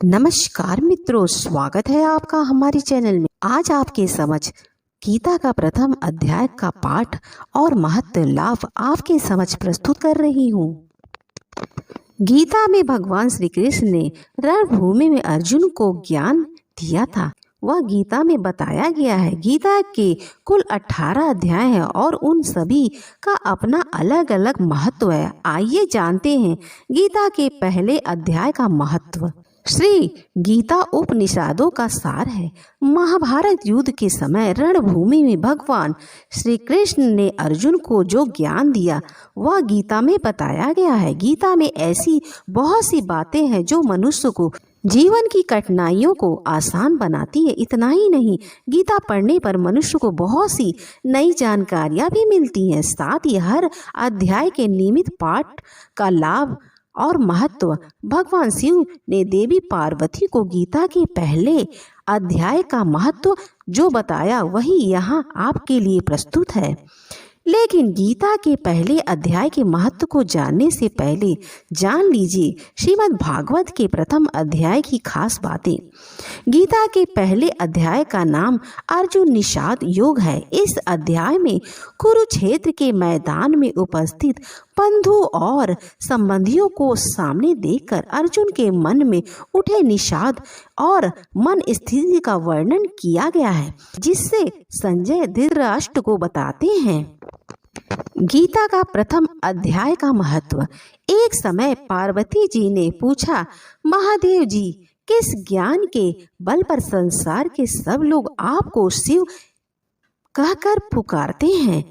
नमस्कार मित्रों, स्वागत है आपका हमारे चैनल में। आज आपके समझ गीता का प्रथम अध्याय का पाठ और महत्व लाभ आपके समझ प्रस्तुत कर रही हूँ। गीता में भगवान श्री कृष्ण ने रणभूमि में अर्जुन को ज्ञान दिया था। वह गीता में बताया गया है। गीता के कुल 18 अध्याय हैं और उन सभी का अपना अलग अलग महत्व है। आइए जानते हैं गीता के पहले अध्याय का महत्व। श्री गीता उपनिषदों का सार है। महाभारत युद्ध के समय रणभूमि में भगवान श्री कृष्ण ने अर्जुन को जो ज्ञान दिया वह गीता में बताया गया है। गीता में ऐसी बहुत सी बातें हैं जो मनुष्य को जीवन की कठिनाइयों को आसान बनाती है। इतना ही नहीं, गीता पढ़ने पर मनुष्य को बहुत सी नई जानकारियां भी मिलती हैं। साथ ही हर अध्याय के नियमित पाठ का लाभ और महत्व। भगवान शिव ने देवी पार्वती को गीता के पहले अध्याय का महत्व जो बताया वही यहाँ आपके लिए प्रस्तुत है। लेकिन गीता के पहले अध्याय के महत्व को जानने से पहले जान लीजिए श्रीमद् भागवत के प्रथम अध्याय की खास बातें। गीता के पहले अध्याय का नाम अर्जुन निषाद योग है। इस अध्याय में कुरुक्षेत्र के मैदान में उपस्थित बंधु और संबंधियों को सामने देखकर अर्जुन के मन में उठे निषाद और मन स्थिति का वर्णन किया गया है, जिससे संजय धृतराष्ट्र को बताते हैं। गीता का प्रथम अध्याय का महत्व। एक समय पार्वती जी ने पूछा, महादेव जी, किस ज्ञान के बल पर संसार के सब लोग आपको शिव कहकर पुकारते हैं?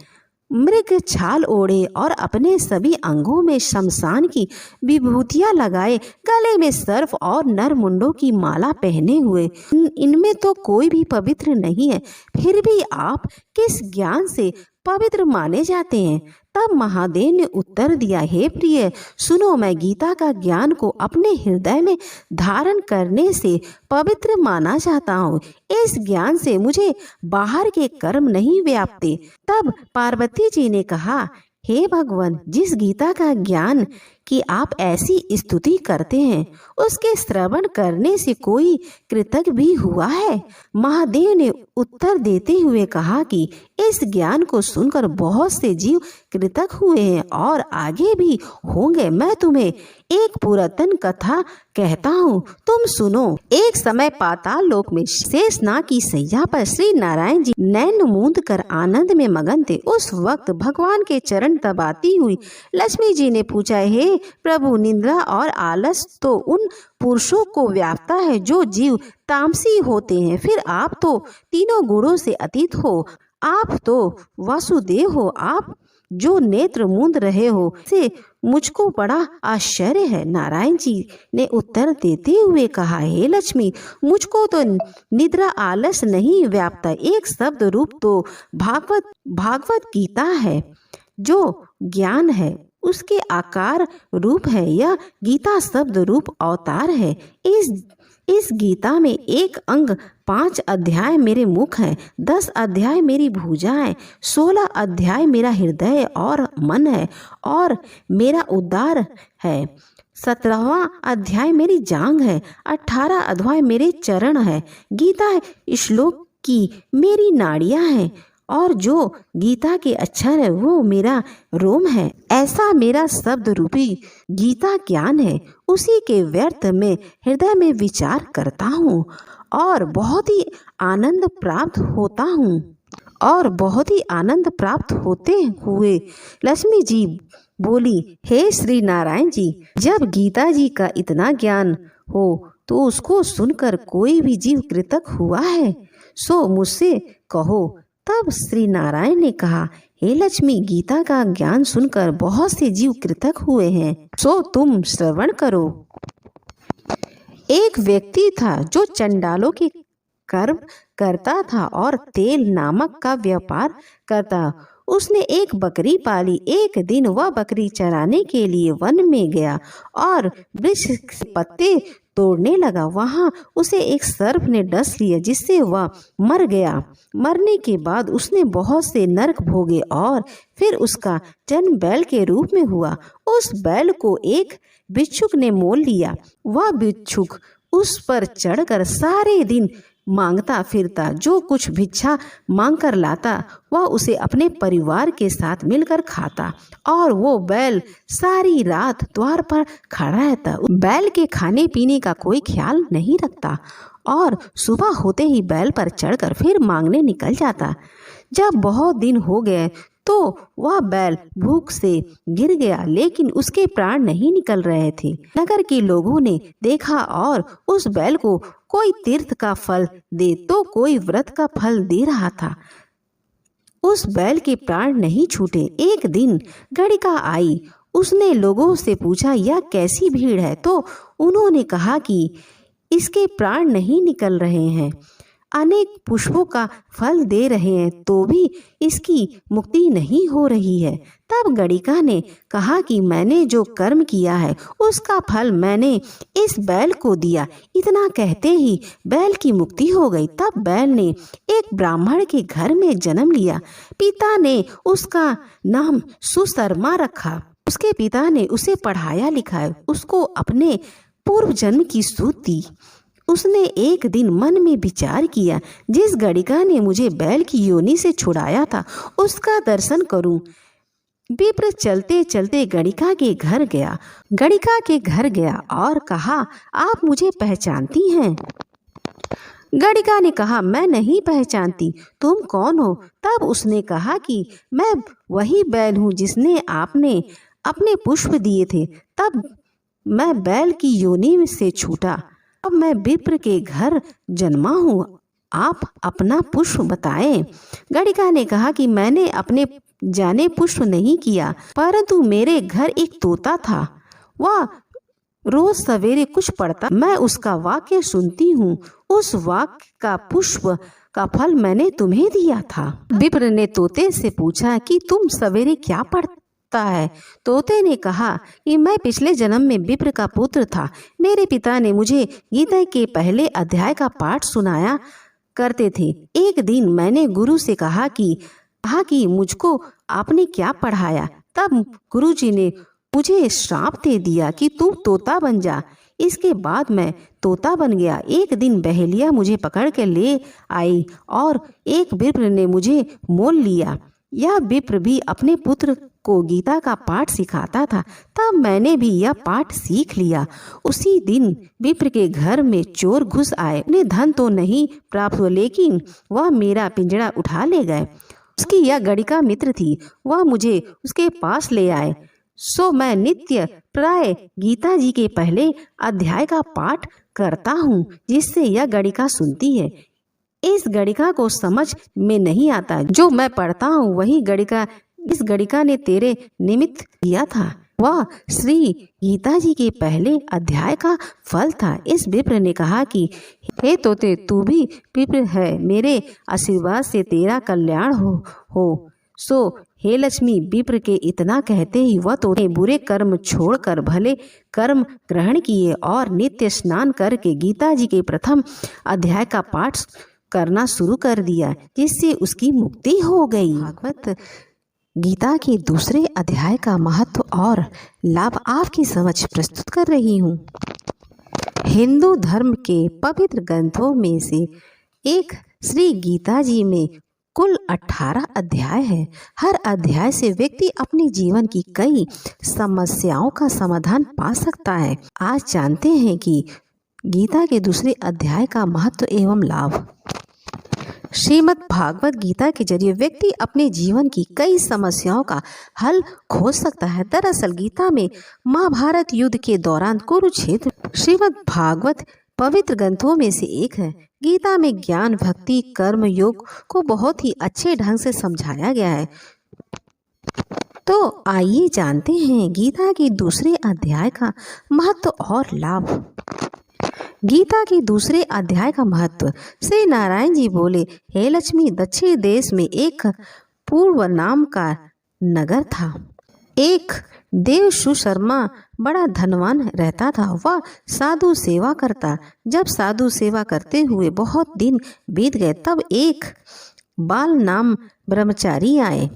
मृग छाल ओढ़े और अपने सभी अंगों में शमशान की विभूतियां लगाए, गले में सर्प और नरमुंडों की माला पहने हुए, इनमें तो कोई भी पवित्र नहीं है, फिर भी आप किस ज्ञान से पवित्र माने जाते हैं? तब महादेव ने उत्तर दिया, हे प्रिय, सुनो, मैं गीता का ज्ञान को अपने हृदय में धारण करने से पवित्र माना जाता हूँ। इस ज्ञान से मुझे बाहर के कर्म नहीं व्यापते। तब पार्वती जी ने कहा, हे भगवान, जिस गीता का ज्ञान कि आप ऐसी स्तुति करते हैं उसके श्रवण करने से कोई कृतज्ञ भी हुआ है? महादेव ने उत्तर देते हुए कहा कि इस ज्ञान को सुनकर बहुत से जीव कृतज्ञ हुए हैं और आगे भी होंगे। मैं तुम्हें एक पुरातन कथा कहता हूँ, तुम सुनो। एक समय पाताल लोक में शेषनाग की सैया पर श्री नारायण जी नैन मूंद कर आनंद में मगन थे। उस वक्त भगवान के चरण दबाती हुई लक्ष्मी जी ने पूछा, हे प्रभु, निद्रा और आलस तो उन पुरुषों को व्यापता है जो जीव तामसी होते हैं, फिर आप तो तीनों गुणों से अतीत हो, आप तो वासुदेव हो, आप जो नेत्र मूंद रहे हो से मुझको बड़ा आश्चर्य है। नारायण जी ने उत्तर देते हुए कहा, हे लक्ष्मी, मुझको तो निद्रा आलस नहीं व्यापता। एक शब्द रूप तो भागवत गीता है जो ज्ञान है, उसके आकार रूप है। यह गीता शब्द रूप अवतार है। इस गीता में एक अंग 5 अध्याय मेरे मुख हैं, 10 अध्याय मेरी भुजाएं, 16 अध्याय मेरा हृदय और मन है और मेरा उदर है, 17वां अध्याय मेरी जांघ है, 18 अध्याय मेरे चरण है। गीता श्लोक की मेरी नाड़ियां हैं और जो गीता के अक्षर है वो मेरा रोम है। ऐसा मेरा शब्द रूपी गीता ज्ञान है, उसी के व्यर्थ में हृदय में विचार करता हूँ और बहुत ही आनंद प्राप्त होता हूँ। और बहुत ही आनंद प्राप्त होते हुए लक्ष्मी जी बोली, हे श्री नारायण जी, जब गीता जी का इतना ज्ञान हो तो उसको सुनकर कोई भी जीव कृतज्ञ हुआ है, सो मुझसे कहो। तब श्री नारायण ने कहा, हे लक्ष्मी, गीता का ज्ञान सुनकर बहुत से जीव कृतज्ञ हुए हैं, सो तुम श्रवण करो। एक व्यक्ति था जो चंडालों के कर्म करता था और तेल नामक का व्यापार करता। उसने एक बकरी पाली। एक दिन वह बकरी चराने के लिए वन में गया और वृक्ष के पत्ते तोड़ने लगा। वहां उसे एक सर्प ने डस लिया, जिससे वह मर गया। मरने के बाद उसने बहुत से नरक भोगे और फिर उसका जन्म बैल के रूप में हुआ। उस बैल को एक भिक्षुक ने मोल लिया। वह भिक्षुक उस पर चढ़कर सारे दिन मांगता फिरता। जो कुछ भिक्षा मांग कर लाता वह उसे अपने परिवार के साथ मिलकर खाता और वो बैल सारी रात द्वार पर खड़ा रहता। बैल के खाने पीने का कोई ख्याल नहीं रखता और सुबह होते ही बैल पर चढ़कर फिर मांगने निकल जाता। जब बहुत दिन हो गए तो वह बैल भूख से गिर गया, लेकिन उसके प्राण नहीं निकल रहे थे। नगर के लोगों ने देखा और उस बैल को कोई तीर्थ का फल दे तो कोई व्रत का फल दे रहा था। उस बैल के प्राण नहीं छूटे। एक दिन गणिका आई। उसने लोगों से पूछा, यह कैसी भीड़ है? तो उन्होंने कहा कि इसके प्राण नहीं निकल रहे हैं, अनेक पुष्पों का फल दे रहे हैं तो भी इसकी मुक्ति नहीं हो रही है। तब गणिका ने कहा कि मैंने जो कर्म किया है उसका फल मैंने इस बैल को दिया। इतना कहते ही बैल की मुक्ति हो गई। तब बैल ने एक ब्राह्मण के घर में जन्म लिया। पिता ने उसका नाम सुशर्मा रखा। उसके पिता ने उसे पढ़ाया लिखाया, उसको अपने पूर्व जन्म की सूत दी। उसने एक दिन मन में विचार किया, जिस गणिका ने मुझे बैल की योनि से छुड़ाया था उसका दर्शन करूं। विप्र चलते चलते गणिका के घर गया। गणिका के घर गया और कहा, आप मुझे पहचानती हैं? गणिका ने कहा, मैं नहीं पहचानती, तुम कौन हो? तब उसने कहा कि मैं वही बैल हूँ जिसने आपने अपने पुष्प दिए थे। तब मैं बैल की योनि से छूटा। अब मैं विप्र के घर जन्मा हूँ, आप अपना पुष्प बताएं। गणिका ने कहा कि मैंने अपने जाने पुष्प नहीं किया, परंतु मेरे घर एक तोता था। वह रोज सवेरे कुछ पढ़ता, मैं उसका वाक्य सुनती हूँ। उस वाक्य का पुष्प का फल मैंने तुम्हें दिया था। विप्र ने तोते से पूछा कि तुम सवेरे क्या पढ़ते है? तोते ने कहा कि मैं पिछले जन्म में विप्र का पुत्र था। मेरे पिता ने मुझे गीता के पहले अध्याय का पाठ सुनाया करते थे। एक दिन मैंने गुरु से कहा कि मुझको आपने क्या पढ़ाया? तब गुरुजी ने मुझे श्राप दे दिया कि तू तोता बन जा। इसके बाद मैं तोता बन गया। एक दिन बहेलिया मुझे पकड़ के ले आई और एक विप्र ने मुझे मोल लिया। यह विप्र भी अपने पुत्र को गीता का पाठ सिखाता था। तब मैंने भी यह पाठ सीख लिया। उसी दिन विप्र के घर में चोर घुस आए। उन्हें धन तो नहीं प्राप्त हुआ, लेकिन वह मेरा पिंजड़ा उठा ले गए। उसकी यह गणिका मित्र थी, वह मुझे उसके पास ले आए। सो मैं नित्य प्राय गीता जी के पहले अध्याय का पाठ करता हूँ, जिससे यह गणिका सुनती है। इस गणिका को समझ में नहीं आता, जो मैं पढ़ता हूँ वही गणिका इस गणिका ने तेरे निमित्त किया था। वह श्री गीता जी के पहले अध्याय का फल था। इस विप्र ने कहा कि हे तोते, तू भी विप्र है, मेरे आशीर्वाद से तेरा कल्याण हो। सो हे लक्ष्मी। विप्र के इतना कहते ही वह तोते बुरे कर्म छोड़कर भले कर्म ग्रहण किए और नित्य स्नान करके गीता जी के प्रथम अध्याय का पाठ करना शुरू कर दिया, जिससे उसकी मुक्ति हो गई। भागवत गीता के दूसरे अध्याय का महत्व और लाभ आपकी समझ प्रस्तुत कर रही हूँ। हिंदू धर्म के पवित्र ग्रंथों में से एक श्री गीता जी में कुल 18 अध्याय है। हर अध्याय से व्यक्ति अपने जीवन की कई समस्याओं का समाधान पा सकता है। आज जानते हैं कि गीता के दूसरे अध्याय का महत्व एवं लाभ। श्रीमद् भागवत गीता के जरिए व्यक्ति अपने जीवन की कई समस्याओं का हल खोज सकता है। दरअसल गीता में महाभारत युद्ध के दौरान कुरुक्षेत्र श्रीमद् भागवत पवित्र ग्रंथों में से एक है। गीता में ज्ञान, भक्ति, कर्म योग को बहुत ही अच्छे ढंग से समझाया गया है। तो आइए जानते हैं गीता के दूसरे अध्याय का महत्व और लाभ। गीता के दूसरे अध्याय का महत्व। श्री नारायण जी बोले, हे लक्ष्मी, दक्षिण देश में एक पूर्व नाम का नगर था। एक देव सुशर्मा बड़ा धनवान रहता था। वह साधु सेवा करता। जब साधु सेवा करते हुए बहुत दिन बीत गए, तब एक बाल नाम ब्रह्मचारी आए,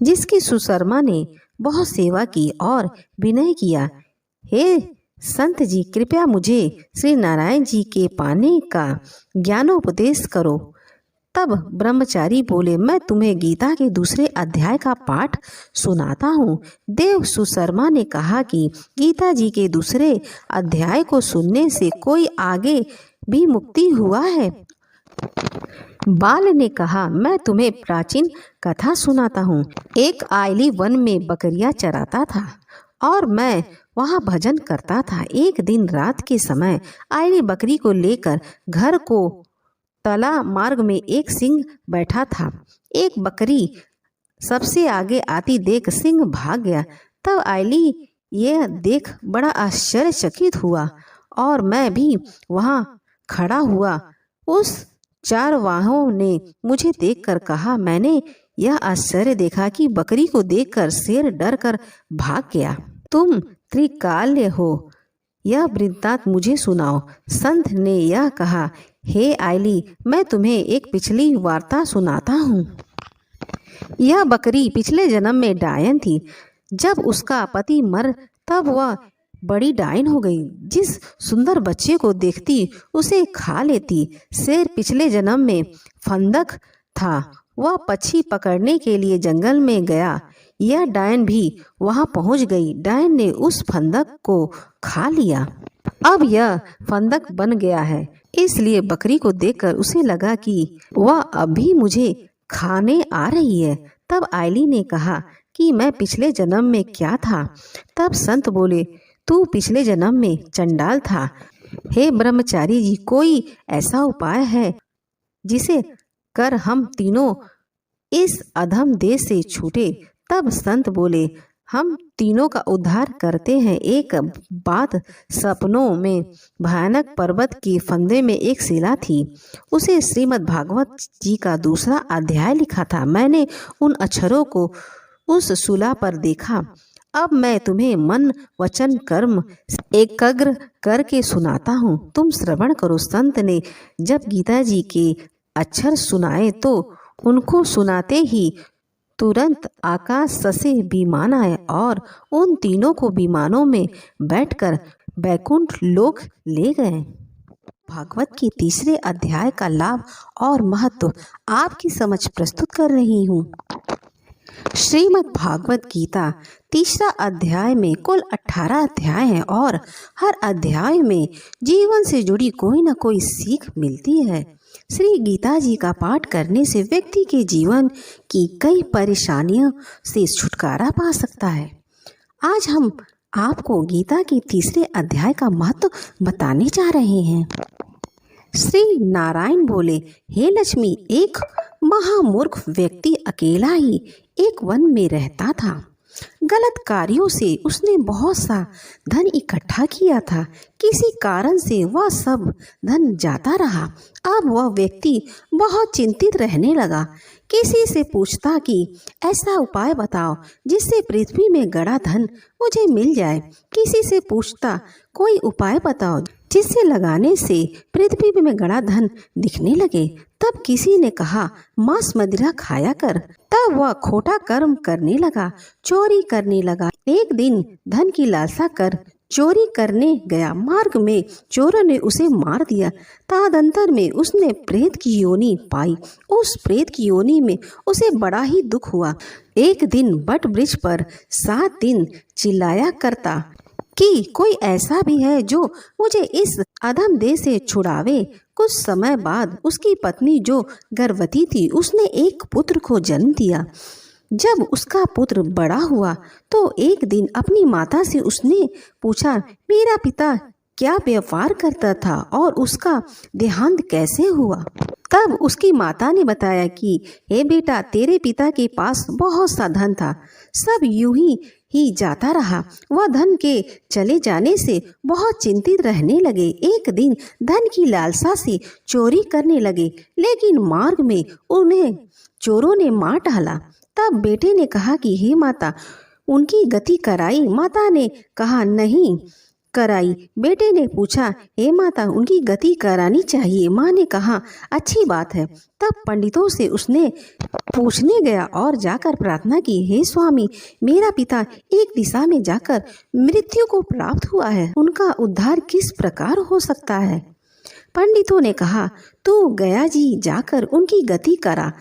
जिसकी सुशर्मा ने बहुत सेवा की और विनय किया। हे संत जी, कृपया मुझे श्री नारायण जी के पाने का ज्ञानोपदेश करो। तब ब्रह्मचारी बोले, मैं तुम्हें गीता के दूसरे अध्याय का पाठ सुनाता हूँ। देव सुशर्मा ने कहा कि गीता जी के दूसरे अध्याय को सुनने से कोई आगे भी मुक्ति हुआ है। बाल ने कहा, मैं तुम्हें प्राचीन कथा सुनाता हूँ। एक आयली वन में बकरियां चराता था और मैं वहाँ भजन करता था। एक दिन रात के समय आयली बकरी को लेकर घर को तला मार्ग में एक सिंह बैठा था। एक बकरी सबसे आगे आती देख सिंह भाग गया। तब आयली यह देख बड़ा आश्चर्यचकित हुआ और मैं भी वहाँ खड़ा हुआ। उस चारवाहों ने मुझे देखकर कहा, मैंने यह आश्चर्य देखा कि बकरी को देखकर शेर डर कर भाग गया। तुम त्रिकाल्य हो, यह वृत्तांत मुझे सुनाओ। संत ने यह कहा, हे आयली, मैं तुम्हें एक पिछली वार्ता सुनाता हूँ। यह बकरी पिछले जन्म में डायन थी। जब उसका पति मर तब वह बड़ी डायन हो गई। जिस सुंदर बच्चे को देखती उसे खा लेती। शेर पिछले जन्म में फंदक था। वह पक्षी पकड़ने के लिए जंगल में गया। यह डायन भी वहां पहुंच गई। डायन ने उस फंदक को खा लिया। अब यह फंदक बन गया है। इसलिए बकरी को देखकर उसे लगा कि वह अभी मुझे खाने आ रही है। तब आयली ने कहा कि मैं पिछले जन्म में क्या था। तब संत बोले, तू पिछले जन्म में चंडाल था। हे ब्रह्मचारी जी, कोई ऐसा उपाय है जिसे कर हम तीनों इस अधम देश से छूटे। तब संत बोले, हम तीनों का उद्धार करते हैं। एक बात सपनों में भयानक पर्वत के फंदे में एक शिला थी। उसे श्रीमद् भागवत जी का दूसरा अध्याय लिखा था। मैंने उन अक्षरों को उस शिला पर देखा। अब मैं तुम्हें मन वचन कर्म एकाग्र करके सुनाता हूँ, तुम श्रवण करो। संत ने जब गीता जी के अक्षर सुनाए तो उनको सुनाते ही तुरंत आकाश से विमान आए और उन तीनों को विमानों में बैठकर बैकुंठ लोक ले गए। भागवत के तीसरे अध्याय का लाभ और महत्व आपकी समझ प्रस्तुत कर रही हूँ। श्रीमद् भागवत गीता तीसरा अध्याय में कुल 18 अध्याय हैं और हर अध्याय में जीवन से जुड़ी कोई न कोई सीख मिलती है। श्री गीता जी का पाठ करने से व्यक्ति के जीवन की कई परेशानियों से छुटकारा पा सकता है। आज हम आपको गीता के तीसरे अध्याय का महत्व बताने जा रहे हैं। श्री नारायण बोले, हे लक्ष्मी, एक महामूर्ख व्यक्ति अकेला ही एक वन में रहता था। गलत कार्यों से उसने बहुत सा धन इकट्ठा किया था। किसी कारण से वह सब धन जाता रहा। अब वह व्यक्ति बहुत चिंतित रहने लगा। किसी से पूछता कि ऐसा उपाय बताओ जिससे पृथ्वी में गड़ा धन मुझे मिल जाए। किसी से पूछता, कोई उपाय बताओ जिससे लगाने से पृथ्वी में गड़ा धन दिखने लगे। तब किसी ने कहा, मांस मदिरा खाया कर। तब वह खोटा कर्म करने लगा, चोरी करने लगा। एक दिन धन की लालसा कर चोरी करने गया। मार्ग में चोरों ने उसे मार दिया। तदंतर में उसने प्रेत की योनि पाई। उस प्रेत की योनि में उसे बड़ा ही दुख हुआ। एक दिन बट वृक्ष पर 7 दिन चिल्लाया करता कि कोई ऐसा भी है जो मुझे इस अधम देह से छुड़ावे। कुछ समय बाद उसकी पत्नी जो गर्भवती थी उसने एक पुत्र को जन्म दिया। जब उसका पुत्र बड़ा हुआ तो एक दिन अपनी माता से उसने पूछा, मेरा पिता क्या व्यापार करता था और उसका देहांत कैसे हुआ। तब उसकी माता ने बताया कि हे बेटा, तेरे पिता के पास बहुत सा धन था, सब यूं ही जाता रहा। वह धन के चले जाने से बहुत चिंतित रहने लगे। एक दिन धन की लालसा से चोरी करने लगे, लेकिन मार्ग में उन्हें चोरों ने मार डाला। तब बेटे ने कहा कि हे माता, उनकी गति कराई। माता ने कहा, नहीं, कराई। बेटे ने पूछा, हे माता, उनकी गति करानी चाहिए। माँ ने कहा, अच्छी बात है। तब पंडितों से उसने पूछने गया और जाकर प्रार्थना की, हे स्वामी, मेरा पिता एक दिशा में जाकर मृत्यु को प्राप्त हुआ है, उनका उद्धार किस प्रकार हो सकता है? पंडितों ने कहा, तू गया जी जाकर उनकी गति करा,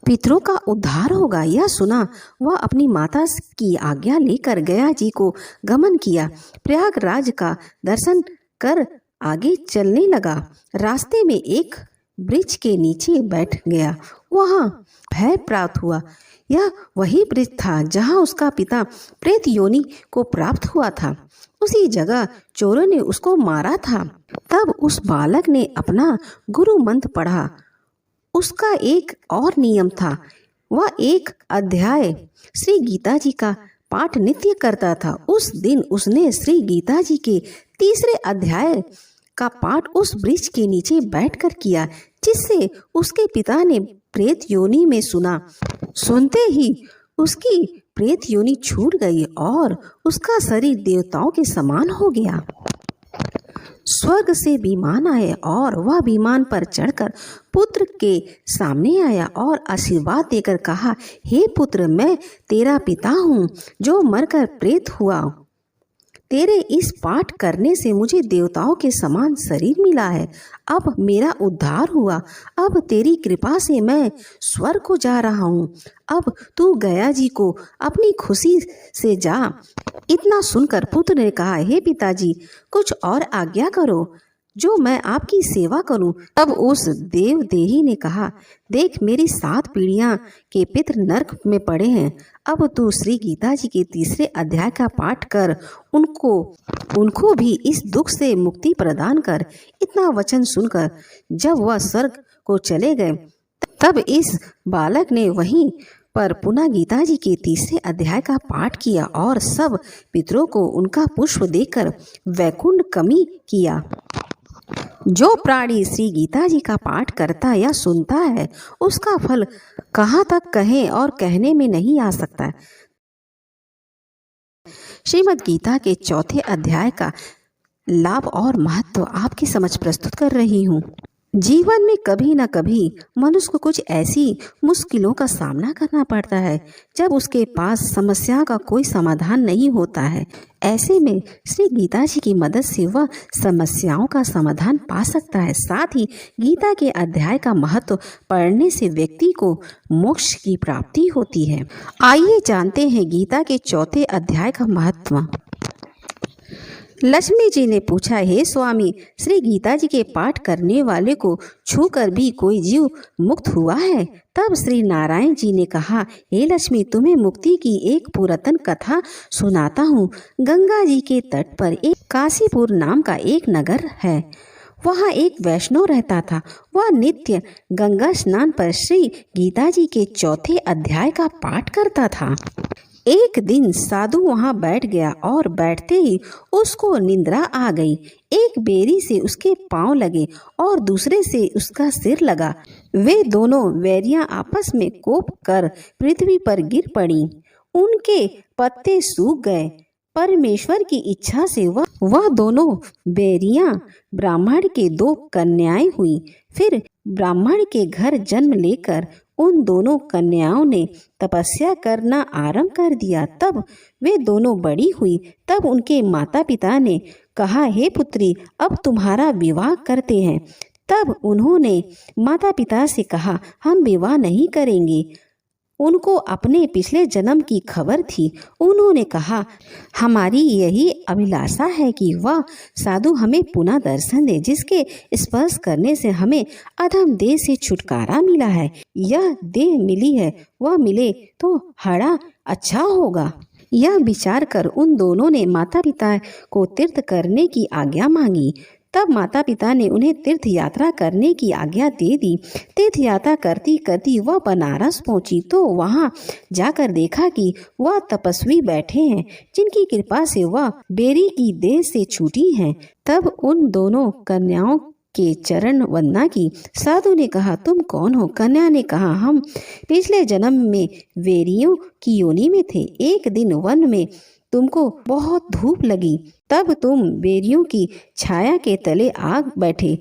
पितरों का उद्धार होगा। यह सुना वह अपनी माता की आज्ञा लेकर गया जी को गमन किया। प्रयागराज का दर्शन कर आगे चलने लगा। रास्ते में एक वृक्ष के नीचे बैठ गया। वहाँ भय प्राप्त हुआ। यह वही वृक्ष था जहाँ उसका पिता प्रेत योनि को प्राप्त हुआ था। उसी जगह चोरों ने उसको मारा था। तब उस बालक ने अपना गुरु मंत्र पढ़ा। उसका एक और नियम था, वह एक अध्याय श्री गीता जी का पाठ नित्य करता था। उस दिन उसने श्री गीता जी के तीसरे अध्याय का पाठ उस वृक्ष के नीचे बैठकर किया, जिससे उसके पिता ने प्रेत योनि में सुना। सुनते ही उसकी प्रेत योनि छूट गई और उसका शरीर देवताओं के समान हो गया। स्वर्ग से विमान आए और वह विमान पर चढ़कर पुत्र के सामने आया और आशीर्वाद देकर कहा, हे पुत्र, मैं तेरा पिता हूँ जो मरकर प्रेत हुआ। तेरे इस पाठ करने से मुझे देवताओं के समान शरीर मिला है। अब मेरा उद्धार हुआ। अब तेरी कृपा से मैं स्वर्ग को जा रहा हूँ। अब तू गया जी को अपनी खुशी से जा। इतना सुनकर पुत्र ने कहा, हे पिताजी, कुछ और आज्ञा करो जो मैं आपकी सेवा करूं। तब उस देवदेही ने कहा, देख, मेरी 7 पीढ़ियां के पितर नरक में पड़े हैं। अब तू श्री गीता जी के तीसरे अध्याय का पाठ कर उनको भी इस दुख से मुक्ति प्रदान कर। इतना वचन सुनकर जब वह स्वर्ग को चले गए, तब इस बालक ने वहीं पर पुनः गीता जी के तीसरे अध्याय का पाठ किया और सब पितरों को उनका पुष्प देकर वैकुंठ गमन किया। जो प्राणी श्री गीता जी का पाठ करता या सुनता है, उसका फल कहाँ तक कहें और कहने में नहीं आ सकता। श्रीमद् गीता के चौथे अध्याय का लाभ और महत्व आपकी समझ प्रस्तुत कर रही हूँ। जीवन में कभी न कभी मनुष्य को कुछ ऐसी मुश्किलों का सामना करना पड़ता है जब उसके पास समस्या का कोई समाधान नहीं होता है। ऐसे में श्री गीता जी की मदद से वह समस्याओं का समाधान पा सकता है। साथ ही गीता के अध्याय का महत्व पढ़ने से व्यक्ति को मोक्ष की प्राप्ति होती है। आइए जानते हैं गीता के चौथे अध्याय का महत्व। लक्ष्मी जी ने पूछा, हे स्वामी, श्री गीता जी के पाठ करने वाले को छूकर भी कोई जीव मुक्त हुआ है? तब श्री नारायण जी ने कहा, हे लक्ष्मी, तुम्हें मुक्ति की एक पुरातन कथा सुनाता हूँ। गंगा जी के तट पर एक काशीपुर नाम का एक नगर है। वहाँ एक वैष्णव रहता था। वह नित्य गंगा स्नान पर श्री गीता जी के चौथे अध्याय का पाठ करता था। एक दिन साधु वहां बैठ गया और बैठते ही उसको निद्रा आ गई। एक बेरी से उसके पांव लगे और दूसरे से उसका सिर लगा। वे दोनों बैरियां आपस में कोप कर पृथ्वी पर गिर पड़ी। उनके पत्ते सूख गए। परमेश्वर की इच्छा से वह दोनों बैरियां ब्राह्मण के 2 कन्याएं हुई। फिर ब्राह्मण के घर जन्म लेकर उन दोनों कन्याओं ने तपस्या करना आरंभ कर दिया। तब वे दोनों बड़ी हुई। तब उनके माता पिता ने कहा, हे पुत्री, अब तुम्हारा विवाह करते हैं। तब उन्होंने माता पिता से कहा, हम विवाह नहीं करेंगे। उनको अपने पिछले जन्म की खबर थी। उन्होंने कहा, हमारी यही अभिलाषा है कि वह साधु हमें पुनः दर्शन दे, जिसके स्पर्श करने से हमें अधम देह से छुटकारा मिला है। यह देह मिली है, वह मिले तो बड़ा अच्छा होगा। यह विचार कर उन दोनों ने माता पिता को तीर्थ करने की आज्ञा मांगी। तब माता पिता ने उन्हें तीर्थ यात्रा करने की आज्ञा दे दी। तीर्थ यात्रा करती करती वह बनारस पहुंची तो वहां जाकर देखा कि वह तपस्वी बैठे हैं, जिनकी कृपा से वह बेरी की देह से छूटी हैं। तब उन दोनों कन्याओं के चरण वंदना की। साधु ने कहा, तुम कौन हो? कन्या ने कहा, हम पिछले जन्म में वेरियों की योनि में थे। एक दिन वन में तुमको बहुत धूप लगी, तब तुम बेरियों की छाया के तले आ बैठे।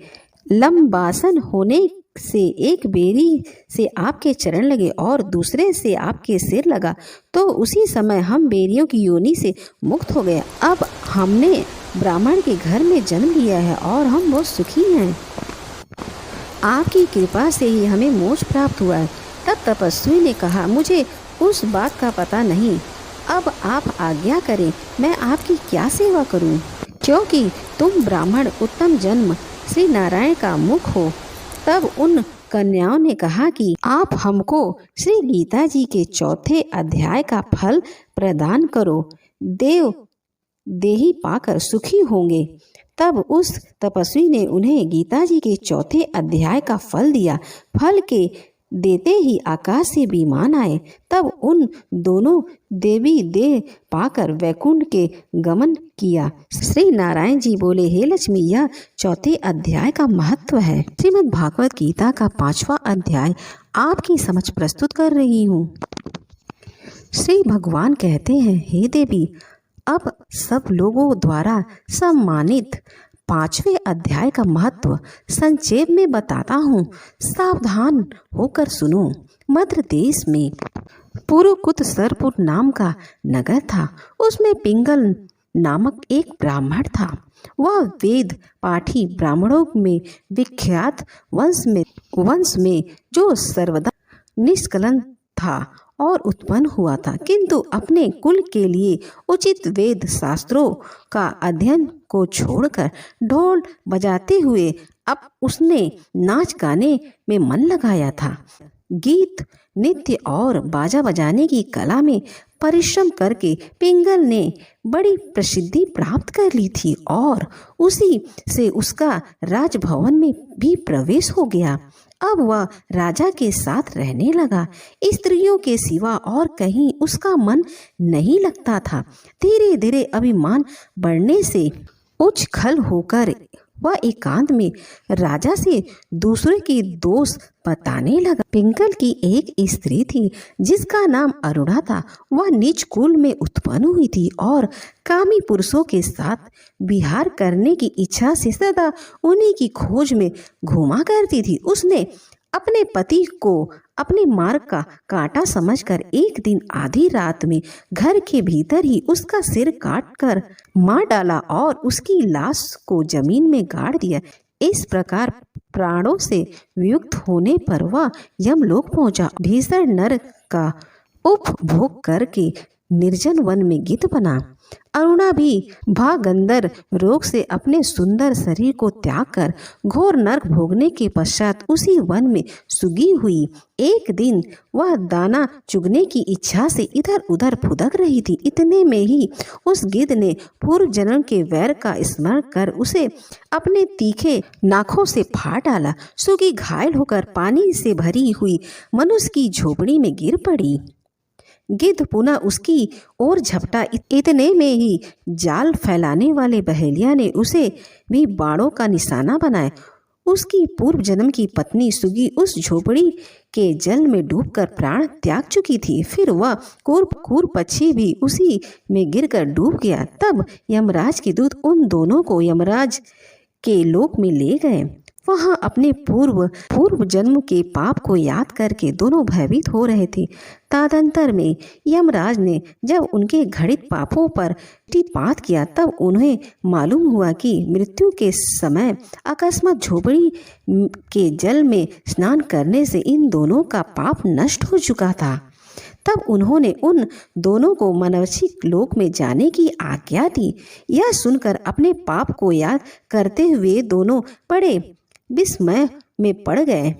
लंबासन होने से एक बेरी से आपके चरण लगे और दूसरे से आपके सिर लगा, तो उसी समय हम बेरियों की योनि से मुक्त हो गए। अब हमने ब्राह्मण के घर में जन्म लिया है और हम बहुत सुखी हैं। आपकी कृपा से ही हमें मोक्ष प्राप्त हुआ है। तब तपस्वी ने कहा, मुझे उस बात का पता नहीं, अब आप आज्ञा करें, मैं आपकी क्या सेवा करूं? क्योंकि तुम ब्राह्मण उत्तम जन्म श्री नारायण का मुख हो। तब उन कन्याओं ने कहा कि आप हमको श्री गीता जी के 4थे अध्याय का फल प्रदान करो, देव देही पाकर सुखी होंगे। तब उस तपस्वी ने उन्हें गीता जी के 4थे अध्याय का फल दिया। फल के देते ही आकाश से विमान आए। तब उन दोनों देवी देह पाकर वैकुंठ के गमन किया। श्री नारायण जी बोले, हे लक्ष्मी, यह 4थे अध्याय का महत्व है। श्रीमद् भागवत गीता का 5वां अध्याय आपकी समझ प्रस्तुत कर रही हूँ। श्री भगवान कहते हैं, हे देवी, अब सब लोगों द्वारा सम्मानित 5वें अध्याय का महत्व संक्षेप में बताता हूँ, सावधान होकर सुनो। मध्य देश में पुरुकुत सरपुर नाम का नगर था। उसमें पिंगल नामक एक ब्राह्मण था। वह वेद पाठी ब्राह्मणों में विख्यात वंश में जो सर्वदा निष्कलंक था और उत्पन्न हुआ था, किंतु अपने कुल के लिए उचित वेद शास्त्रों का अध्ययन को छोड़कर ढोल बजाते हुए अब उसने नाच गाने में मन लगाया था। गीत नृत्य और बाजा बजाने की कला में परिश्रम करके पिंगल ने बड़ी प्रसिद्धि प्राप्त कर ली थी और उसी से उसका राजभवन में भी प्रवेश हो गया। अब वह राजा के साथ रहने लगा। स्त्रियों के सिवा और कहीं उसका मन नहीं लगता था। धीरे धीरे अभिमान बढ़ने से उच्च खल होकर वह एकांत में राजा से दूसरे के दोष बताने लगा। पिंगल की एक स्त्री थी जिसका नाम अरुणा था। वह नीच कुल में उत्पन्न हुई थी और कामी पुरुषों के साथ विहार करने की इच्छा से सदा उन्हीं की खोज में घूमा करती थी। उसने अपने पति को अपने मार्ग का कांटा समझकर एक दिन आधी रात में घर के भीतर ही उसका सिर काट कर मार डाला और उसकी लाश को जमीन में गाड़ दिया। इस प्रकार प्राणों से वियुक्त होने पर वह यमलोक पहुंचा। भीषण नरक का उपभोग करके निर्जन वन में गिद्ध बना। अरुणा भी भागंदर रोग से अपने सुंदर शरीर को त्याग कर घोर नरक भोगने के पश्चात उसी वन में सुगी हुई। एक दिन वह दाना चुगने की इच्छा से इधर उधर फुदक रही थी। इतने में ही उस गिद्ध ने पूर्व जन्म के वैर का स्मरण कर उसे अपने तीखे नाखों से फाड़ डाला। सुगी घायल होकर पानी से भरी हुई मनुष्य की झोपड़ी में गिर पड़ी। गिद्ध पुनः उसकी ओर झपटा। इतने में ही जाल फैलाने वाले बहेलिया ने उसे भी बाड़ों का निशाना बनाया। उसकी पूर्व जन्म की पत्नी सुगी उस झोपड़ी के जल में डूबकर प्राण त्याग चुकी थी। फिर वह क्रूर पक्षी भी उसी में गिरकर डूब गया। तब यमराज के दूत उन दोनों को यमराज के लोक में ले गए। वहाँ अपने पूर्व जन्म के पाप को याद करके दोनों भयभीत हो रहे थे। तदंतर में यमराज ने जब उनके घड़ित पापों पर दृष्टिपात किया तब उन्हें मालूम हुआ कि मृत्यु के समय अकस्मात झोपड़ी के जल में स्नान करने से इन दोनों का पाप नष्ट हो चुका था। तब उन्होंने उन दोनों को मनुष्य लोक में जाने की आज्ञा दी। यह सुनकर अपने पाप को याद करते हुए दोनों बड़े विस्मय में पड़ गए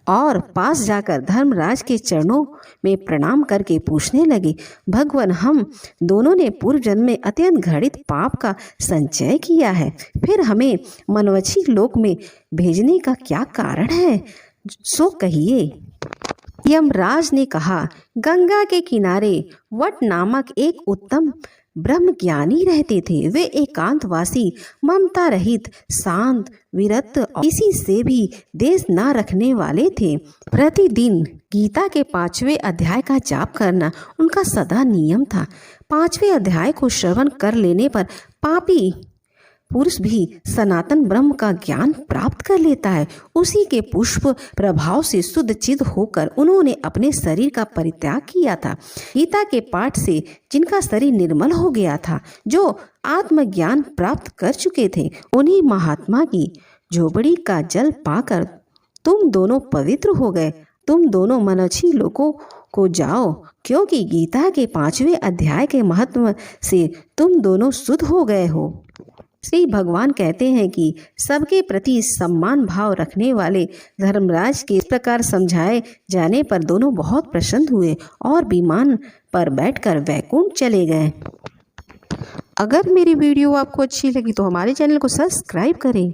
और पास जाकर धर्मराज के चरणों में प्रणाम करके पूछने लगे, भगवान, हम दोनों ने पूर्व जन्म में अत्यंत घड़ित पाप का संचय किया है, फिर हमें मनुष्य लोक में भेजने का क्या कारण है, सो कहिए। यमराज ने कहा, गंगा के किनारे वट नामक एक उत्तम ब्रह्म ज्ञानी रहते थे। वे एकांतवासी, ममता रहित, शांत, विरत और किसी से भी देश न रखने वाले थे। प्रतिदिन गीता के 5वें अध्याय का जाप करना उनका सदा नियम था। 5वें अध्याय को श्रवण कर लेने पर पापी पुरुष भी सनातन ब्रह्म का ज्ञान प्राप्त कर लेता है। उसी के पुष्प प्रभाव से शुद्ध चित्त होकर उन्होंने अपने शरीर का परित्याग किया था। गीता के पाठ से जिनका शरीर निर्मल हो गया था, जो आत्मज्ञान प्राप्त कर चुके थे, उन्हीं महात्मा की झोपड़ी का जल पाकर तुम दोनों पवित्र हो गए। तुम दोनों मनुष्य लोगों को जाओ, क्योंकि गीता के 5वें अध्याय के महत्व से तुम दोनों शुद्ध हो गए हो। श्री भगवान कहते हैं कि सबके प्रति सम्मान भाव रखने वाले धर्मराज के इस प्रकार समझाए जाने पर दोनों बहुत प्रसन्न हुए और विमान पर बैठकर वैकुंठ चले गए। अगर मेरी वीडियो आपको अच्छी लगी तो हमारे चैनल को सब्सक्राइब करें।